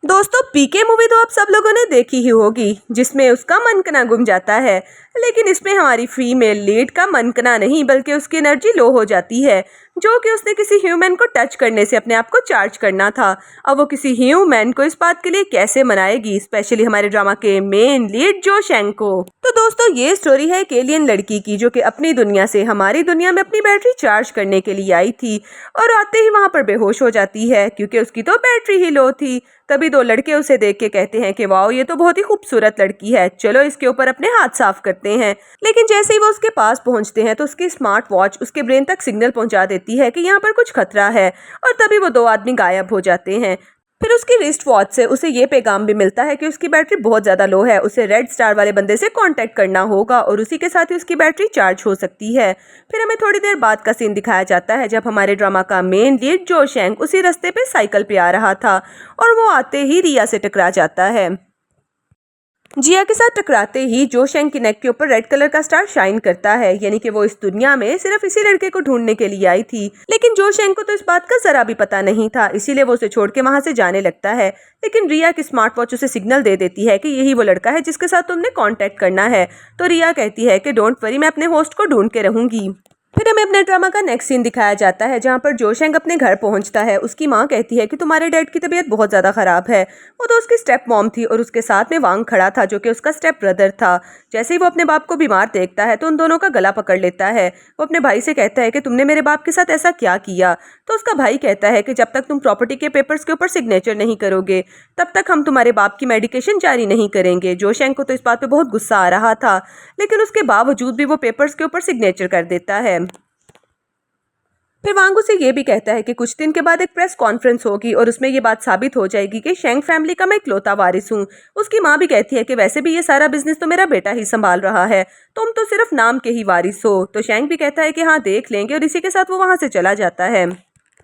दोस्तों पीके मूवी तो आप सब लोगों ने देखी ही होगी, जिसमें उसका मनकना गुम जाता है। लेकिन इसमें हमारी फीमेल लीड का मनकना नहीं बल्कि उसकी एनर्जी लो हो जाती है, जो कि उसने किसी ह्यूमन को टच करने से अपने आप को चार्ज करना था। अब वो किसी ह्यूमन को इस बात के लिए कैसे मनाएगी, स्पेशली हमारे ड्रामा के मेन लीड जो शेंग को। तो दोस्तों ये स्टोरी है एक एलियन लड़की की, जो कि अपनी दुनिया से हमारी दुनिया में अपनी बैटरी चार्ज करने के लिए आई थी और आते ही वहां पर बेहोश हो जाती है, क्योंकि उसकी तो बैटरी ही लो थी। तभी दो लड़के उसे देख के कहते हैं कि वाओ ये तो बहुत ही खूबसूरत लड़की है, चलो इसके ऊपर अपने हाथ साफ करते हैं। लेकिन जैसे ही वो उसके पास पहुंचते हैं तो उसकी स्मार्ट वॉच उसके ब्रेन तक सिग्नल पहुंचा देती है कि यहाँ पर कुछ खतरा है, और तभी वो दो आदमी गायब हो जाते हैं। फिर उसकी रिस्ट वॉच से उसे ये पैगाम भी मिलता है कि उसकी बैटरी बहुत ज़्यादा लो है, उसे रेड स्टार वाले बंदे से कांटेक्ट करना होगा और उसी के साथ ही उसकी बैटरी चार्ज हो सकती है। फिर हमें थोड़ी देर बाद का सीन दिखाया जाता है जब हमारे ड्रामा का मेन लीड जो शेंग उसी रास्ते पे साइकिल पे आ रहा था और वो आते ही रिया से टकरा जाता है। जिया के साथ टकराते ही जो शेंग की नेक के ऊपर रेड कलर का स्टार शाइन करता है, यानी कि वो इस दुनिया में सिर्फ इसी लड़के को ढूंढने के लिए आई थी। लेकिन जो शेंग को तो इस बात का जरा भी पता नहीं था, इसीलिए वो उसे छोड़ के वहां से जाने लगता है। लेकिन रिया की स्मार्ट वॉच उसे सिग्नल दे देती है कि यही वो लड़का है जिसके साथ तुमने कांटेक्ट करना है। तो रिया कहती है कि डोंट वरी, मैं अपने होस्ट को ढूंढ के रहूंगी। फिर हमें अपने ड्रामा का नेक्स्ट सीन दिखाया जाता है जहाँ पर जो शेंग अपने घर पहुंचता है। उसकी माँ कहती है कि तुम्हारे डैड की तबीयत बहुत ज़्यादा ख़राब है। वो तो उसकी स्टेप मॉम थी और उसके साथ में वांग खड़ा था जो कि उसका स्टेप ब्रदर था। जैसे ही वो अपने बाप को बीमार देखता है तो उन दोनों का गला पकड़ लेता है। वो अपने भाई से कहता है कि तुमने मेरे बाप के साथ ऐसा क्या किया। तो उसका भाई कहता है कि जब तक तुम प्रॉपर्टी के पेपर्स के ऊपर सिग्नेचर नहीं करोगे तब तक हम तुम्हारे बाप की मेडिकेशन जारी नहीं करेंगे। जो शेंग को तो इस बात पे बहुत गुस्सा आ रहा था, लेकिन उसके बावजूद भी वो पेपर्स के ऊपर सिग्नेचर कर देता है। फिर वांग उसे ये भी कहता है कि कुछ दिन के बाद एक प्रेस कॉन्फ्रेंस होगी और उसमें ये बात साबित हो जाएगी कि शेंग फैमिली का मैं इकलौता वारिस हूँ। उसकी माँ भी कहती है कि वैसे भी ये सारा बिजनेस तो मेरा बेटा ही संभाल रहा है, तुम तो सिर्फ नाम के ही वारिस हो। तो शेंग भी कहता है कि हाँ देख लेंगे, और इसी के साथ वो वहाँ से चला जाता है।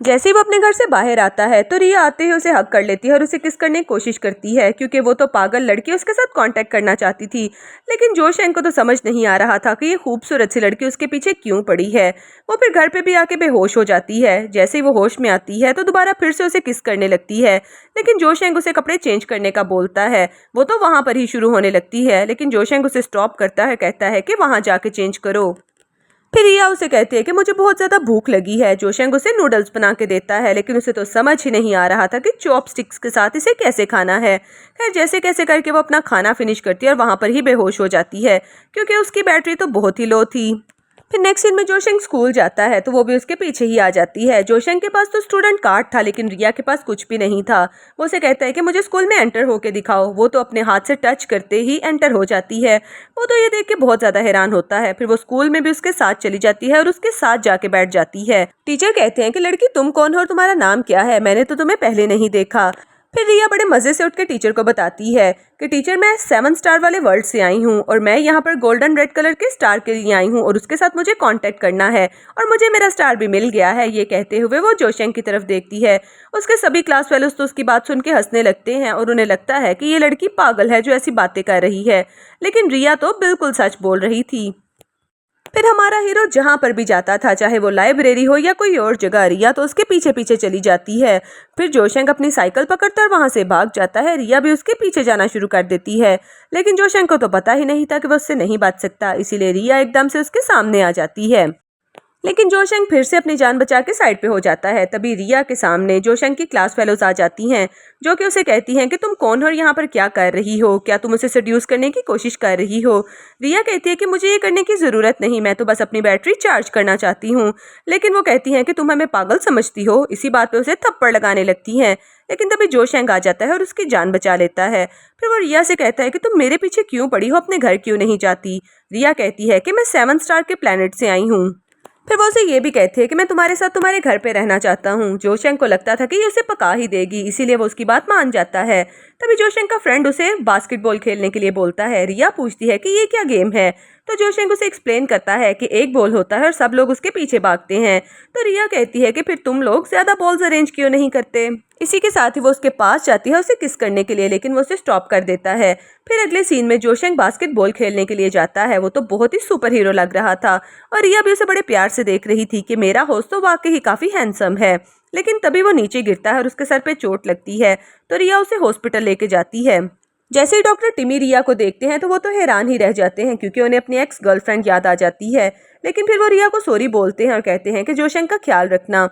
जैसे ही वो अपने घर से बाहर आता है तो रिया आते ही उसे हक कर लेती है और उसे किस करने की कोशिश करती है, क्योंकि वो तो पागल लड़की उसके साथ कांटेक्ट करना चाहती थी। लेकिन जो शेंग को तो समझ नहीं आ रहा था कि ये खूबसूरत सी लड़की उसके पीछे क्यों पड़ी है। वो फिर घर पे भी आके बेहोश हो जाती है। जैसे ही वो होश में आती है तो दोबारा फिर से उसे किस करने लगती है, लेकिन जो शेंग उसे कपड़े चेंज करने का बोलता है। वो तो वहाँ पर ही शुरू होने लगती है, लेकिन जो शेंग उसे स्टॉप करता है, कहता है कि वहाँ जाके चेंज करो। फिर रिया उसे कहती है कि मुझे बहुत ज़्यादा भूख लगी है। जोशेंग उसे नूडल्स बना के देता है, लेकिन उसे तो समझ ही नहीं आ रहा था कि चॉपस्टिक्स के साथ इसे कैसे खाना है। खैर जैसे कैसे करके वो अपना खाना फिनिश करती है और वहाँ पर ही बेहोश हो जाती है, क्योंकि उसकी बैटरी तो बहुत ही लो थी। फिर नेक्स्ट सीन में जोशेंग स्कूल जाता है तो वो भी उसके पीछे ही आ जाती है। जोशेंग के पास तो स्टूडेंट कार्ड था, लेकिन रिया के पास कुछ भी नहीं था। वो उसे कहता है कि मुझे स्कूल में एंटर होके दिखाओ। वो तो अपने हाथ से टच करते ही एंटर हो जाती है। वो तो ये देख के बहुत ज़्यादा हैरान होता है। फिर वो स्कूल में भी उसके साथ चली जाती है और उसके साथ जाके बैठ जाती है। टीचर कहते हैं कि लड़की तुम कौन हो और तुम्हारा नाम क्या है, मैंने तो तुम्हें पहले नहीं देखा। फिर रिया बड़े मज़े से उठ के टीचर को बताती है कि टीचर मैं 7 स्टार वाले वर्ल्ड से आई हूँ और मैं यहाँ पर गोल्डन रेड कलर के स्टार के लिए आई हूँ और उसके साथ मुझे कांटेक्ट करना है और मुझे मेरा स्टार भी मिल गया है। ये कहते हुए वो जोशेंग की तरफ देखती है। उसके सभी क्लास फेलोज तो उसकी बात सुन के हंसने लगते हैं और उन्हें लगता है कि ये लड़की पागल है जो ऐसी बातें कर रही है, लेकिन रिया तो बिल्कुल सच बोल रही थी। फिर हमारा हीरो जहाँ पर भी जाता था, चाहे वो लाइब्रेरी हो या कोई और जगह, रिया तो उसके पीछे पीछे चली जाती है। फिर जोशेंग अपनी साइकिल पकड़ता और वहाँ से भाग जाता है। रिया भी उसके पीछे जाना शुरू कर देती है, लेकिन जोशेंग को तो पता ही नहीं था कि वो उससे नहीं बच सकता, इसीलिए रिया एकदम से उसके सामने आ जाती है। लेकिन जोशेंग फिर से अपनी जान बचा के साइड पे हो जाता है। तभी रिया के सामने जोशेंग की क्लास फेलोज आ जाती हैं, जो कि उसे कहती हैं कि तुम कौन हो और यहाँ पर क्या कर रही हो, क्या तुम उसे सेड्यूस करने की कोशिश कर रही हो। रिया कहती है कि मुझे ये करने की ज़रूरत नहीं, मैं तो बस अपनी बैटरी चार्ज करना चाहती हूँ। लेकिन वो कहती हैं कि तुम हमें पागल समझती हो। इसी बात पर उसे थप्पड़ लगाने लगती हैं, लेकिन तभी जोशेंग आ जाता है और उसकी जान बचा लेता है। फिर वो रिया से कहता है कि तुम मेरे पीछे क्यों पड़ी हो, अपने घर क्यों नहीं जाती। रिया कहती है कि मैं 7 स्टार के प्लेनेट से आई हूँ। फिर वो उसे ये भी कहती है कि मैं तुम्हारे साथ तुम्हारे घर पे रहना चाहता हूँ। जोशेंग को लगता था कि ये उसे पका ही देगी, इसीलिए वो उसकी बात मान जाता है। तभी जोशेंग का फ्रेंड उसे बास्केटबॉल खेलने के लिए बोलता है। रिया पूछती है कि ये क्या गेम है, तो जोशेंग उसे एक्सप्लेन करता है कि एक बॉल होता है और सब लोग उसके पीछे भागते हैं। तो रिया कहती है कि फिर तुम लोग ज्यादा बॉल्स अरेंज क्यों नहीं करते। इसी के साथ ही वो उसके पास जाती है उसे किस करने के लिए, लेकिन वो उसे स्टॉप कर देता है। फिर अगले सीन में जोशेंग बास्केटबॉल खेलने के लिए जाता है। वो तो बहुत ही सुपर हीरो लग रहा था और रिया भी उसे बड़े प्यार से देख रही थी कि मेरा होस्ट तो वाकई ही काफी हैंडसम है। लेकिन तभी वो नीचे गिरता है और उसके सर पे चोट लगती है, तो रिया उसे हॉस्पिटल लेके जाती है। जैसे ही डॉक्टर टिमी रिया को देखते हैं तो वो तो हैरान ही रह जाते हैं, क्योंकि उन्हें अपनी एक्स गर्लफ्रेंड याद आ जाती है। लेकिन फिर वो रिया को सॉरी बोलते हैं और कहते हैं कि जोशेंग का ख्याल रखना।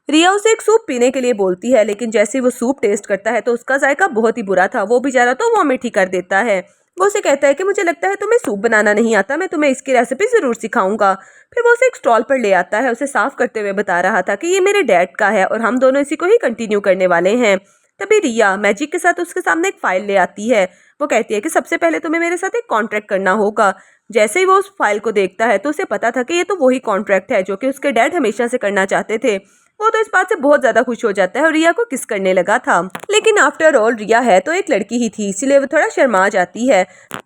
रिया उसे एक सूप पीने के लिए बोलती है, लेकिन जैसे ही वो सूप टेस्ट करता है तो उसका जायका बहुत ही बुरा था। वो बेचारा तो वॉमिट ही कर देता है। वो उसे कहता है कि मुझे लगता है तुम्हें सूप बनाना नहीं आता, मैं तुम्हें इसकी रेसिपी जरूर सिखाऊंगा। फिर वो उसे एक स्टॉल पर ले आता है, उसे साफ करते हुए बता रहा था कि ये मेरे डैड का है और हम दोनों इसी को ही कंटिन्यू करने वाले हैं। तभी रिया मैजिक के साथ उसके सामने एक फाइल ले आती है। वो कहती है कि सबसे पहले तुम्हें मेरे साथ एक कॉन्ट्रैक्ट करना होगा। जैसे ही वो उस फाइल को देखता है तो उसे पता था कि ये तो वही कॉन्ट्रैक्ट है जो कि उसके डैड हमेशा से करना चाहते थे। वो तो इस बात से बहुत ज्यादा खुश हो जाता है और रिया को किस करने लगा था। लेकिन आफ्टर ऑल रिया है तो एक लड़की ही थी, इसलिए वो थोड़ा शर्मा जाती है।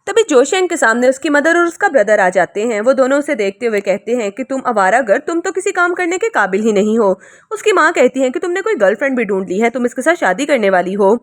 तभी जोशेंग के सामने उसकी मदर और उसका ब्रदर आ जाते हैं। वो दोनों उसे देखते हुए कहते हैं कि तुम आवारागर, तुम तो किसी काम करने के काबिल ही नहीं हो। उसकी माँ कहती है कि तुमने कोई गर्लफ्रेंड भी ढूंढ ली है, तुम इसके साथ शादी करने वाली हो।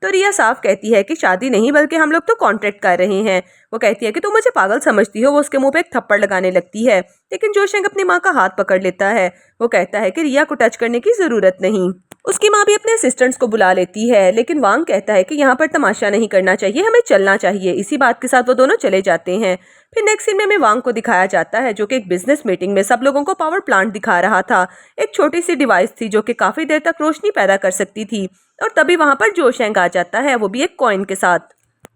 तो रिया साफ कहती है कि शादी नहीं, बल्कि हम लोग तो कॉन्ट्रैक्ट कर रहे हैं। वो कहती है कि तुम मुझे पागल समझती हो। वो उसके मुंह पे एक थप्पड़ लगाने लगती है, लेकिन जोशेंग अपनी माँ का हाथ पकड़ लेता है। वो कहता है कि रिया को टच करने की जरूरत नहीं। उसकी माँ भी अपने असिस्टेंट्स को बुला लेती है, लेकिन वांग कहता है कि यहाँ पर तमाशा नहीं करना चाहिए, हमें चलना चाहिए। इसी बात के साथ वो दोनों चले जाते हैं। फिर नेक्स्ट सीन में हमें वांग को दिखाया जाता है, जो कि एक बिजनेस मीटिंग में सब लोगों को पावर प्लांट दिखा रहा था। एक छोटी सी डिवाइस थी जो कि काफी देर तक रोशनी पैदा कर सकती थी। और तभी वहां पर जोशेंग आ जाता है, वो भी एक कॉइन के साथ।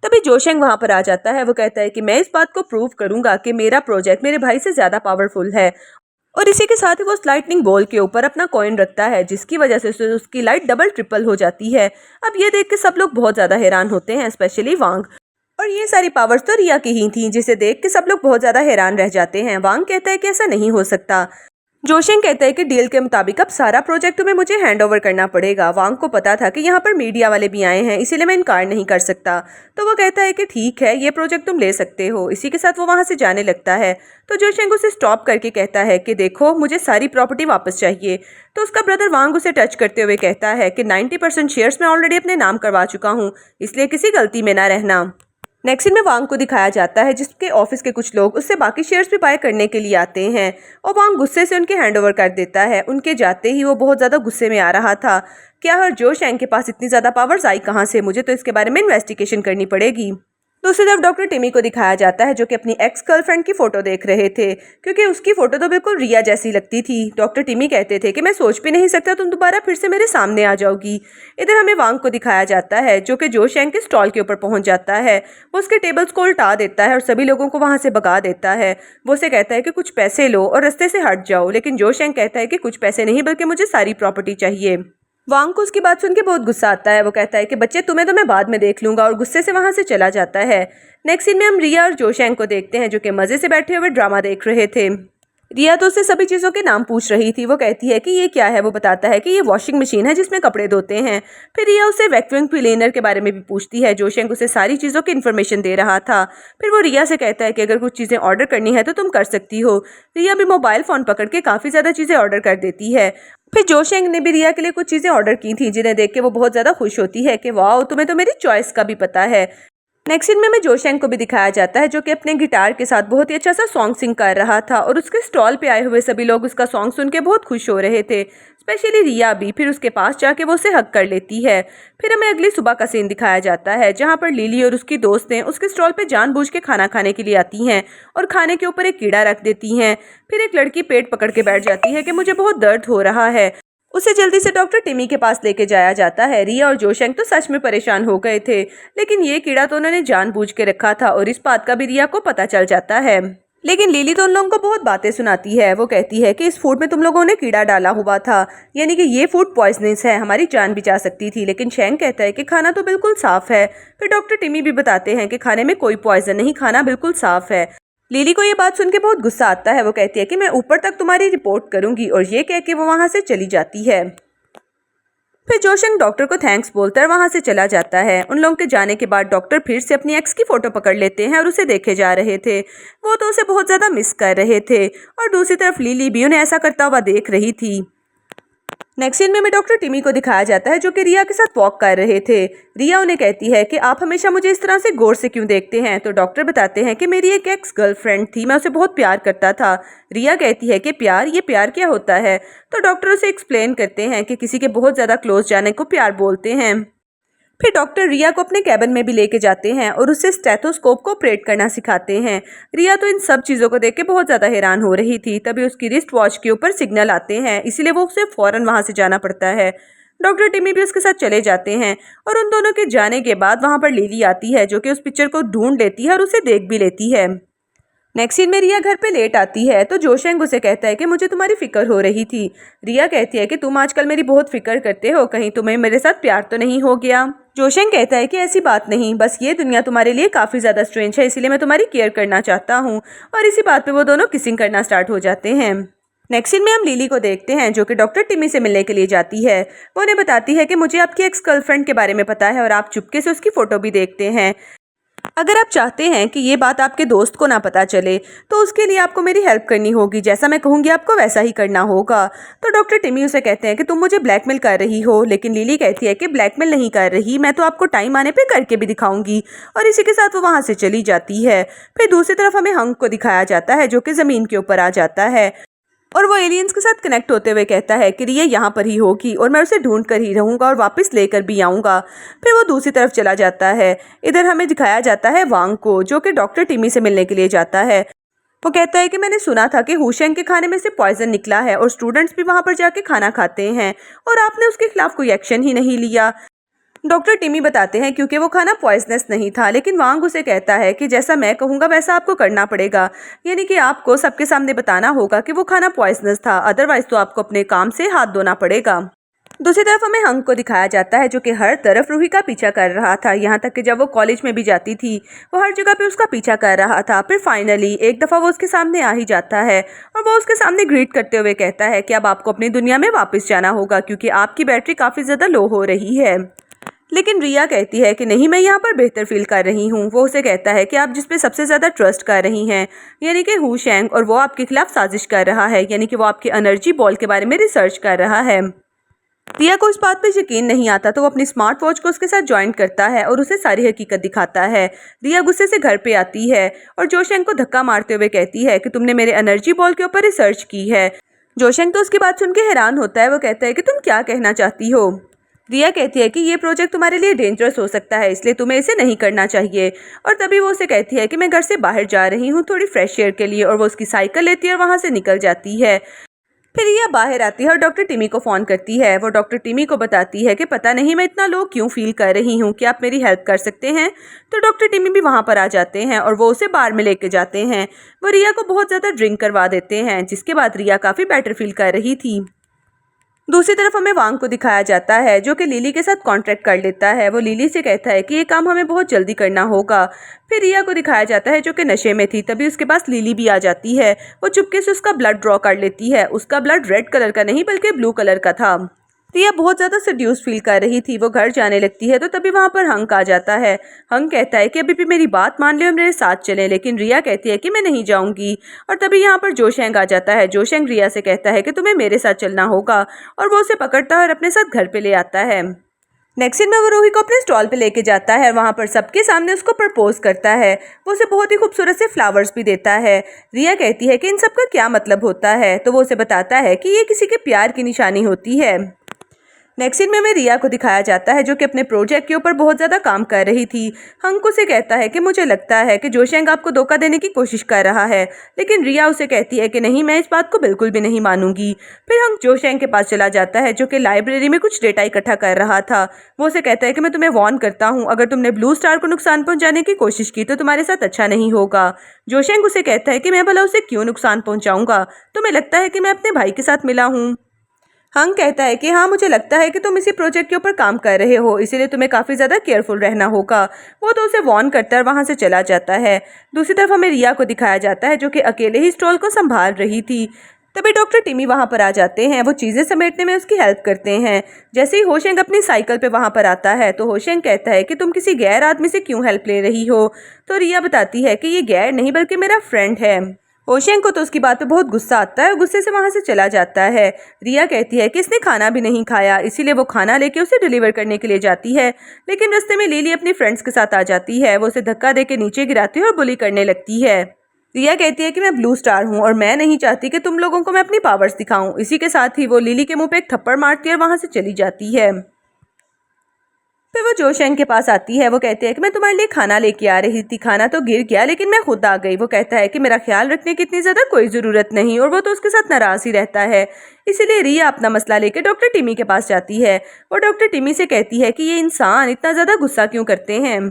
तभी जोशेंग वहां पर आ जाता है। वो कहता है कि मैं इस बात को प्रूव करूंगा कि मेरा प्रोजेक्ट मेरे भाई से ज्यादा पावरफुल है। और इसी के साथ ही वो उस लाइटनिंग बॉल के ऊपर अपना कॉइन रखता है, जिसकी वजह से उसकी लाइट डबल ट्रिपल हो जाती है। अब ये देख के सब लोग बहुत ज्यादा हैरान होते हैं, स्पेशली वांग। और ये सारी पावर्स तो रिया की ही थी, जिसे देख के सब लोग बहुत ज्यादा हैरान रह जाते हैं। वांग कहता है कि ऐसा नहीं हो सकता। जोशेंग कहता है कि डील के मुताबिक अब सारा प्रोजेक्ट तुम्हें मुझे हैंड ओवर करना पड़ेगा। वांग को पता था कि यहाँ पर मीडिया वाले भी आए हैं, इसीलिए मैं इनकार नहीं कर सकता। तो वो कहता है कि ठीक है, ये प्रोजेक्ट तुम ले सकते हो। इसी के साथ वो वहाँ से जाने लगता है। तो जोशेंग उसे स्टॉप करके कहता है कि देखो, मुझे सारी प्रॉपर्टी वापस चाहिए। तो उसका ब्रदर वांग उसे टच करते हुए कहता है कि 90% शेयर्स मैं ऑलरेडी अपने नाम करवा चुका हूँ, इसलिए किसी गलती में ना रहना। नेक्स्ट सीन में वांग को दिखाया जाता है, जिसके ऑफिस के कुछ लोग उससे बाकी शेयर्स भी बाय करने के लिए आते हैं और वांग गुस्से से उनके हैंडओवर कर देता है। उनके जाते ही वो बहुत ज़्यादा गुस्से में आ रहा था। क्या हर जोशेंग के पास इतनी ज़्यादा पावर्स आई कहाँ से? मुझे तो इसके बारे में इन्वेस्टिगेशन करनी पड़ेगी। दूसरी तरफ डॉक्टर टिमी को दिखाया जाता है, जो कि अपनी एक्स गर्लफ्रेंड की फोटो देख रहे थे, क्योंकि उसकी फोटो तो बिल्कुल रिया जैसी लगती थी। डॉक्टर टिमी कहते थे कि मैं सोच भी नहीं सकता तुम दोबारा फिर से मेरे सामने आ जाओगी। इधर हमें वांग को दिखाया जाता है, जो कि जोशेंग के स्टॉल के ऊपर पहुंच जाता है। वो उसके टेबल्स को उल्टा देता है और सभी लोगों को वहां से भगा देता है। वो उसे कहता है कि कुछ पैसे लो और रास्ते से हट जाओ, लेकिन जोशेंग कहता है कि कुछ पैसे नहीं, बल्कि मुझे सारी प्रॉपर्टी चाहिए। वांग को उसकी बात सुन के बहुत गुस्सा आता है। वो कहता है कि बच्चे, तुम्हें तो मैं बाद में देख लूंगा, और गुस्से से वहां से चला जाता है। नेक्स्ट सीन में हम रिया और जोशेंग को देखते हैं, जो कि मजे से बैठे हुए ड्रामा देख रहे थे। रिया तो उससे सभी चीज़ों के नाम पूछ रही थी। वो कहती है कि ये क्या है। वो बताता है कि ये वॉशिंग मशीन है जिसमें कपड़े धोते हैं। फिर रिया उसे वैक्यूम क्लीनर के बारे में भी पूछती है। जोशेंग उसे सारी चीज़ों की इन्फॉर्मेशन दे रहा था। फिर वो रिया से कहता है कि अगर कुछ चीज़ें ऑर्डर करनी है तो तुम कर सकती हो। रिया भी मोबाइल फ़ोन पकड़ के काफ़ी ज़्यादा चीज़ें ऑर्डर कर देती है। फिर जोशेंग ने भी रिया के लिए कुछ चीज़ें ऑर्डर की थी, जिन्हें देख के वो बहुत ज़्यादा खुश होती है कि वाह, तुम्हें तो मेरी चॉइस का भी पता है। नेक्स्ट सीन में हमें जोशेंग को भी दिखाया जाता है, जो कि अपने गिटार के साथ बहुत ही अच्छा सा सॉन्ग सिंग कर रहा था, और उसके स्टॉल पे आए हुए सभी लोग उसका सॉन्ग सुन के बहुत खुश हो रहे थे, स्पेशली रिया भी। फिर उसके पास जाके वो उसे हक कर लेती है। फिर हमें अगली सुबह का सीन दिखाया जाता है, जहाँ पर लिली और उसकी दोस्तें उसके स्टॉल पे जानबूझ के खाना खाने के लिए आती हैं और खाने के ऊपर एक कीड़ा रख देती हैं। फिर एक लड़की पेट पकड़ के बैठ जाती है कि मुझे बहुत दर्द हो रहा है। उसे जल्दी से डॉक्टर टिमी के पास लेके जाया जाता है। रिया और जोशेंग तो सच में परेशान हो गए थे, लेकिन ये कीड़ा तो उन्होंने जानबूझ के रखा था, और इस बात का भी रिया को पता चल जाता है। लेकिन लिली तो उन लोगों को बहुत बातें सुनाती है। वो कहती है कि इस फूड में तुम लोगों ने कीड़ा डाला हुआ था, यानी कि ये फूड पॉइजनस है, हमारी जान भी जा सकती थी। लेकिन शेंग कहता है कि खाना तो बिल्कुल साफ है। फिर डॉक्टर टिमी भी बताते हैं कि खाने में कोई पॉइजन नहीं, खाना बिल्कुल साफ है। लिली को ये बात सुन के बहुत गुस्सा आता है। वो कहती है कि मैं ऊपर तक तुम्हारी रिपोर्ट करूंगी, और ये कह के वो वहां से चली जाती है। फिर जोशेंग डॉक्टर को थैंक्स बोलकर वहां से चला जाता है। उन लोगों के जाने के बाद डॉक्टर फिर से अपनी एक्स की फोटो पकड़ लेते हैं और उसे देखे जा रहे थे। वो तो उसे बहुत ज्यादा मिस कर रहे थे, और दूसरी तरफ लिली भी उन्हें ऐसा करता हुआ देख रही थी। नेक्स्ट सीन में हमें डॉक्टर टिमी को दिखाया जाता है जो कि रिया के साथ वॉक कर रहे थे। रिया उन्हें कहती है कि आप हमेशा मुझे इस तरह से गौर से क्यों देखते हैं। तो डॉक्टर बताते हैं कि मेरी एक एक्स गर्लफ्रेंड थी, मैं उसे बहुत प्यार करता था। रिया कहती है कि ये प्यार क्या होता है। तो डॉक्टर उसे एक्सप्लेन करते हैं कि किसी के बहुत ज़्यादा क्लोज जाने को प्यार बोलते हैं। फिर डॉक्टर रिया को अपने कैबिन में भी लेके जाते हैं और उससे स्टेथोस्कोप को ऑपरेट करना सिखाते हैं। रिया तो इन सब चीज़ों को देख के बहुत ज़्यादा हैरान हो रही थी। तभी उसकी रिस्ट वॉच के ऊपर सिग्नल आते हैं, इसीलिए वो उसे फ़ौरन वहाँ से जाना पड़ता है। डॉक्टर टिमी भी उसके साथ चले जाते हैं और उन दोनों के जाने के बाद वहाँ पर लिली आती है जो कि उस पिक्चर को ढूंढ लेती है और उसे देख भी लेती है। नेक्स्ट सीन में रिया घर पे लेट आती है तो जोशेंग उसे कहता है कि मुझे तुम्हारी फिक्र हो रही थी। रिया कहती है कि तुम आजकल मेरी बहुत फिक्र करते हो, कहीं तुम्हें मेरे साथ प्यार तो नहीं हो गया। जोशेंग कहता है कि ऐसी बात नहीं, बस ये दुनिया तुम्हारे लिए काफ़ी ज़्यादा स्ट्रेंज है, इसीलिए मैं तुम्हारी केयर करना चाहता हूँ। और इसी बात पे वो दोनों किसिंग करना स्टार्ट हो जाते हैं। नेक्स्ट सीन में हम लिली को देखते हैं जो कि डॉक्टर टिमी से मिलने के लिए जाती है। वो उन्हें बताती है कि मुझे आपकी एक्स गर्लफ्रेंड के बारे में पता है और आप चुपके से उसकी फ़ोटो भी देखते हैं। अगर आप चाहते हैं कि ये बात आपके दोस्त को ना पता चले तो उसके लिए आपको मेरी हेल्प करनी होगी, जैसा मैं कहूँगी आपको वैसा ही करना होगा। तो डॉक्टर टिमी उसे कहते हैं कि तुम मुझे ब्लैकमेल कर रही हो, लेकिन लिली कहती है कि ब्लैकमेल नहीं कर रही, मैं तो आपको टाइम आने पे करके भी दिखाऊंगी। और इसी के साथ वो वहाँ से चली जाती है। फिर दूसरी तरफ हमें हंक को दिखाया जाता है जो कि ज़मीन के ऊपर आ जाता है और वो एलियंस के साथ कनेक्ट होते हुए कहता है कि रिया यहाँ पर ही होगी और मैं उसे ढूंढ कर ही रहूँगा और वापस लेकर भी आऊँगा। फिर वो दूसरी तरफ चला जाता है। इधर हमें दिखाया जाता है वांग को जो कि डॉक्टर टिमी से मिलने के लिए जाता है। वो कहता है कि मैंने सुना था कि हुशेंग के खाने में से पॉइजन निकला है और स्टूडेंट्स भी वहाँ पर जाके खाना खाते हैं और आपने उसके खिलाफ कोई एक्शन ही नहीं लिया। डॉक्टर टिमी बताते हैं क्योंकि वो खाना पॉइजनस नहीं था, लेकिन वांग उसे कहता है कि जैसा मैं कहूँगा वैसा आपको करना पड़ेगा, यानी कि आपको सबके सामने बताना होगा कि वो खाना पॉइजनस था, अदरवाइज तो आपको अपने काम से हाथ धोना पड़ेगा। दूसरी तरफ हमें हंक को दिखाया जाता है जो कि हर तरफ रूही का पीछा कर रहा था, यहाँ तक कि जब वो कॉलेज में भी जाती थी वो हर जगह पे उसका पीछा कर रहा था। फिर फाइनली एक दफ़ा वो उसके सामने आ ही जाता है और वो उसके सामने ग्रीट करते हुए कहता है कि अब आपको अपनी दुनिया में वापस जाना होगा क्योंकि आपकी बैटरी काफ़ी ज़्यादा लो हो रही है। लेकिन रिया कहती है कि नहीं, मैं यहाँ पर बेहतर फील कर रही हूँ। वो उसे कहता है कि आप जिस पे सबसे ज़्यादा ट्रस्ट कर रही हैं यानी कि हुशेंग, और वो आपके खिलाफ साजिश कर रहा है, यानी कि वो आपके एनर्जी बॉल के बारे में रिसर्च कर रहा है। रिया को इस बात पे यकीन नहीं आता तो वो अपनी स्मार्ट वॉच को उसके साथ ज्वाइन करता है और उसे सारी हकीकत दिखाता है। रिया गुस्से से घर पे आती है और जोशेंग को धक्का मारते हुए कहती है कि तुमने मेरे एनर्जी बॉल के ऊपर रिसर्च की है। जोशेंग तो उसकी बात सुन के हैरान होता है। वो कहता है कि तुम क्या कहना चाहती हो। रिया कहती है कि ये प्रोजेक्ट तुम्हारे लिए डेंजरस हो सकता है, इसलिए तुम्हें इसे नहीं करना चाहिए। और तभी वो उसे कहती है कि मैं घर से बाहर जा रही हूँ थोड़ी फ्रेश एयर के लिए, और वो उसकी साइकिल लेती है और वहाँ से निकल जाती है। फिर रिया बाहर आती है और डॉक्टर टिमी को फ़ोन करती है। वो डॉक्टर टिमी को बताती है कि पता नहीं मैं इतना लो क्यों फील कर रही हूँ, कि आप मेरी हेल्प कर सकते हैं। तो डॉक्टर टिमी भी वहाँ पर आ जाते हैं और वो उसे बार में लेके जाते हैं। वो रिया को बहुत ज़्यादा ड्रिंक करवा देते हैं, जिसके बाद रिया काफ़ी बेटर फील कर रही थी। दूसरी तरफ हमें वांग को दिखाया जाता है जो कि लिली के साथ कॉन्ट्रैक्ट कर लेता है। वो लिली से कहता है कि ये काम हमें बहुत जल्दी करना होगा। फिर रिया को दिखाया जाता है जो कि नशे में थी। तभी उसके पास लिली भी आ जाती है। वो चुपके से उसका ब्लड ड्रॉ कर लेती है। उसका ब्लड रेड कलर का नहीं बल्कि ब्लू कलर का था। रिया बहुत ज़्यादा सेड्यूस फील कर रही थी। वो घर जाने लगती है तो तभी वहाँ पर हंक आ जाता है। हंक कहता है कि अभी भी मेरी बात मान ले और मेरे साथ चले, लेकिन रिया कहती है कि मैं नहीं जाऊँगी। और तभी यहाँ पर जोशेंग आ जाता है। जोशेंग रिया से कहता है कि तुम्हें मेरे साथ चलना होगा, और वो उसे पकड़ता है और अपने साथ घर पे ले आता है। नेक्स्ट सीन में वो रूही को अपने स्टॉल पे लेके जाता है। वहाँ पर सबके सामने उसको प्रपोज करता है। वो उसे बहुत ही खूबसूरत से फ्लावर्स भी देता है। रिया कहती है कि इन सब का क्या मतलब होता है, तो वो उसे बताता है कि ये किसी के प्यार की निशानी होती है। नेक्स्ट सीन में हमें रिया को दिखाया जाता है जो कि अपने प्रोजेक्ट के ऊपर बहुत ज़्यादा काम कर रही थी। हंक उसे कहता है कि मुझे लगता है कि जोशेंग आपको धोखा देने की कोशिश कर रहा है, लेकिन रिया उसे कहती है कि नहीं, मैं इस बात को बिल्कुल भी नहीं मानूंगी। फिर हंक जोशेंग के पास चला जाता है जो कि लाइब्रेरी में कुछ डेटा इकट्ठा कर रहा था। वो उसे कहता है कि मैं तुम्हें वार्न करता हूँ, अगर तुमने ब्लू स्टार को नुकसान पहुँचाने की कोशिश की तो तुम्हारे साथ अच्छा नहीं होगा। जोशेंग उसे कहता है कि मैं भला उसे क्यों नुकसान पहुँचाऊँगा, तुम्हें लगता है कि मैं अपने भाई के साथ मिला हूँ। हंक कहता है कि हाँ, मुझे लगता है कि तुम इसी प्रोजेक्ट के ऊपर काम कर रहे हो, इसीलिए तुम्हें काफ़ी ज़्यादा केयरफुल रहना होगा। वो तो उसे वार्न करता है और वहाँ से चला जाता है। दूसरी तरफ हमें रिया को दिखाया जाता है जो कि अकेले ही स्टॉल को संभाल रही थी। तभी डॉक्टर टिमी वहाँ पर आ जाते हैं। वो चीज़ें समेटने में उसकी हेल्प करते हैं। जैसे ही होशेंग अपनी साइकिल पे वहाँ पर आता है तो होशेंग कहता है कि तुम किसी गैर आदमी से क्यों हेल्प ले रही हो। तो रिया बताती है कि ये गैर नहीं बल्कि मेरा फ्रेंड है। होशंग को तो उसकी बात पे बहुत गुस्सा आता है और गुस्से से वहाँ से चला जाता है। रिया कहती है कि इसने खाना भी नहीं खाया, इसीलिए वो खाना लेके उसे डिलीवर करने के लिए जाती है। लेकिन रास्ते में लिली अपनी फ्रेंड्स के साथ आ जाती है। वो उसे धक्का देके नीचे गिराती है और बुली करने लगती है। रिया कहती है कि मैं ब्लू स्टार हूँ और मैं नहीं चाहती कि तुम लोगों को मैं अपनी पावर्स दिखाऊं। इसी के साथ ही वो लिली के मुंह पे एक थप्पड़ मारती है और वहाँ से चली जाती है। फिर वो जोशेंग के पास आती है। वो कहती है कि मैं तुम्हारे लिए खाना लेके आ रही थी, खाना तो गिर गया लेकिन मैं खुद आ गई। वो कहता है कि मेरा ख्याल रखने की इतनी ज़्यादा कोई ज़रूरत नहीं, और वो तो उसके साथ नाराज़ ही रहता है। इसीलिए रिया अपना मसला लेकर डॉक्टर टिमी के पास जाती है। वो डॉक्टर टिमी से कहती है कि ये इंसान इतना ज़्यादा गुस्सा क्यों करते हैं।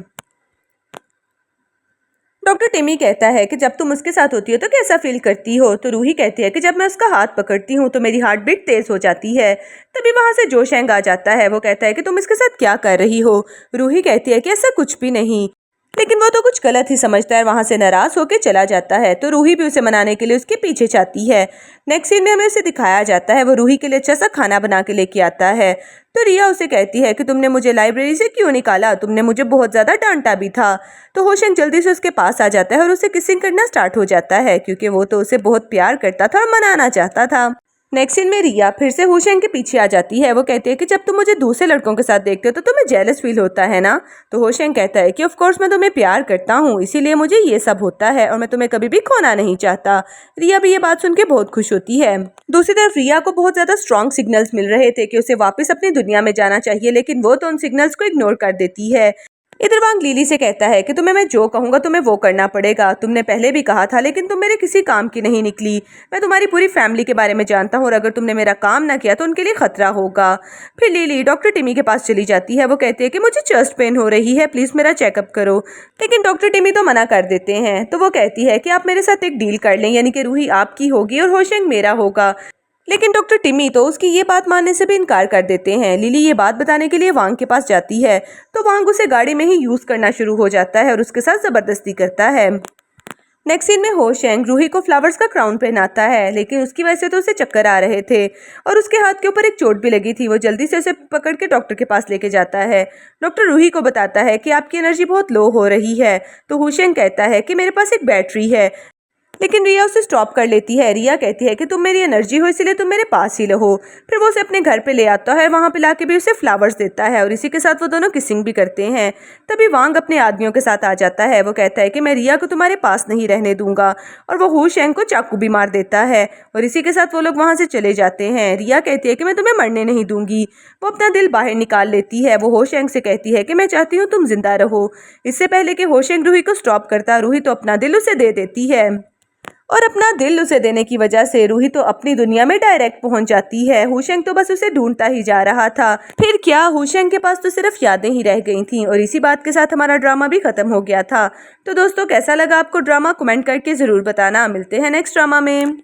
डॉक्टर टिमी कहता है कि जब तुम उसके साथ होती हो तो कैसा फील करती हो। तो रूही कहती है कि जब मैं उसका हाथ पकड़ती हूँ तो मेरी हार्ट बीट तेज हो जाती है। तभी वहाँ से जोशेंग आ जाता है। वो कहता है कि तुम इसके साथ क्या कर रही हो। रूही कहती है कि ऐसा कुछ भी नहीं, लेकिन वो तो कुछ गलत ही समझता है, वहाँ से नाराज होकर चला जाता है। तो रूही भी उसे मनाने के लिए उसके पीछे जाती है। नेक्स्ट सीन में हमें उसे दिखाया जाता है वो रूही के लिए अच्छा सा खाना बना के लेके आता है। तो रिया उसे कहती है कि तुमने मुझे लाइब्रेरी से क्यों निकाला, तुमने मुझे बहुत ज़्यादा डांटा भी था। तो होशंग जल्दी से उसके पास आ जाता है और उसे किसिंग करना स्टार्ट हो जाता है, क्योंकि वो तो उसे बहुत प्यार करता था और मनाना चाहता था। नेक्स्ट सीन में रिया फिर से होशंग के पीछे आ जाती है। वो कहती है कि जब तुम मुझे दूसरे लड़कों के साथ देखते हो तो तुम्हें जेलस फील होता है ना। तो होशंग कहता है कि ऑफ कोर्स मैं तुम्हें प्यार करता हूँ, इसीलिए मुझे ये सब होता है और मैं तुम्हें कभी भी खोना नहीं चाहता। रिया भी ये बात सुन के बहुत खुश होती है। दूसरी तरफ रिया को बहुत ज़्यादा स्ट्रॉन्ग सिग्नल्स मिल रहे थे कि उसे वापस अपनी दुनिया में जाना चाहिए, लेकिन वो तो उन सिग्नल्स को इग्नोर कर देती है। इधर वांग लिली से कहता है कि तुम्हें मैं जो कहूँगा तुम्हें वो करना पड़ेगा। तुमने पहले भी कहा था लेकिन तुम मेरे किसी काम की नहीं निकली। मैं तुम्हारी पूरी फैमिली के बारे में जानता हूँ और अगर तुमने मेरा काम ना किया तो उनके लिए खतरा होगा। फिर लिली डॉक्टर टिमी के पास चली जाती है। वो कहती है कि मुझे चेस्ट पेन हो रही है, प्लीज़ मेरा चेकअप करो। लेकिन डॉक्टर टिमी तो मना कर देते हैं। तो वो कहती है कि आप मेरे साथ एक डील कर लें, यानी कि रूही आपकी होगी और होशंग मेरा होगा। लेकिन डॉक्टर टिमी तो उसकी ये बात मानने से भी इनकार कर देते हैं। लिली ये बात बताने के लिए वांग के पास जाती है तो वांग उसे गाड़ी में ही यूज़ करना शुरू हो जाता है और उसके साथ ज़बरदस्ती करता है। नेक्स्ट सीन में होशंग रूही को फ्लावर्स का क्राउन पहनाता है, लेकिन उसकी वजह से तो उसे चक्कर आ रहे थे और उसके हाथ के ऊपर एक चोट भी लगी थी। वो जल्दी से उसे पकड़ के डॉक्टर के पास लेके जाता है। डॉक्टर रूही को बताता है कि आपकी एनर्जी बहुत लो हो रही है। तो होशंग कहता है कि मेरे पास एक बैटरी है, लेकिन रिया उसे स्टॉप कर लेती है। रिया कहती है कि तुम मेरी एनर्जी हो इसलिए तुम मेरे पास ही रहो। फिर वो उसे अपने घर पे ले आता है, वहाँ पे लाके भी उसे फ्लावर्स देता है और इसी के साथ वो दोनों किसिंग भी करते हैं। तभी वांग अपने आदमियों के साथ आ जाता है। वो कहता है कि मैं रिया को तुम्हारे पास नहीं रहने दूंगा और वो होशंग को चाकू भी मार देता है और इसी के साथ वो लोग वहाँ से चले जाते हैं। रिया कहती है कि मैं तुम्हें मरने नहीं दूंगी। वो अपना दिल बाहर निकाल लेती है। वो होशंग से कहती है कि मैं चाहती हूँ तुम जिंदा रहो। इससे पहले कि होशंग रूही को स्टॉप करता, रूही तो अपना दिल उसे दे देती है और अपना दिल उसे देने की वजह से रूही तो अपनी दुनिया में डायरेक्ट पहुंच जाती है। होशंग तो बस उसे ढूंढता ही जा रहा था। फिर क्या, होशंग के पास तो सिर्फ यादें ही रह गई थीं और इसी बात के साथ हमारा ड्रामा भी खत्म हो गया था। तो दोस्तों कैसा लगा आपको ड्रामा, कमेंट करके ज़रूर बताना। मिलते हैं नेक्स्ट ड्रामा में।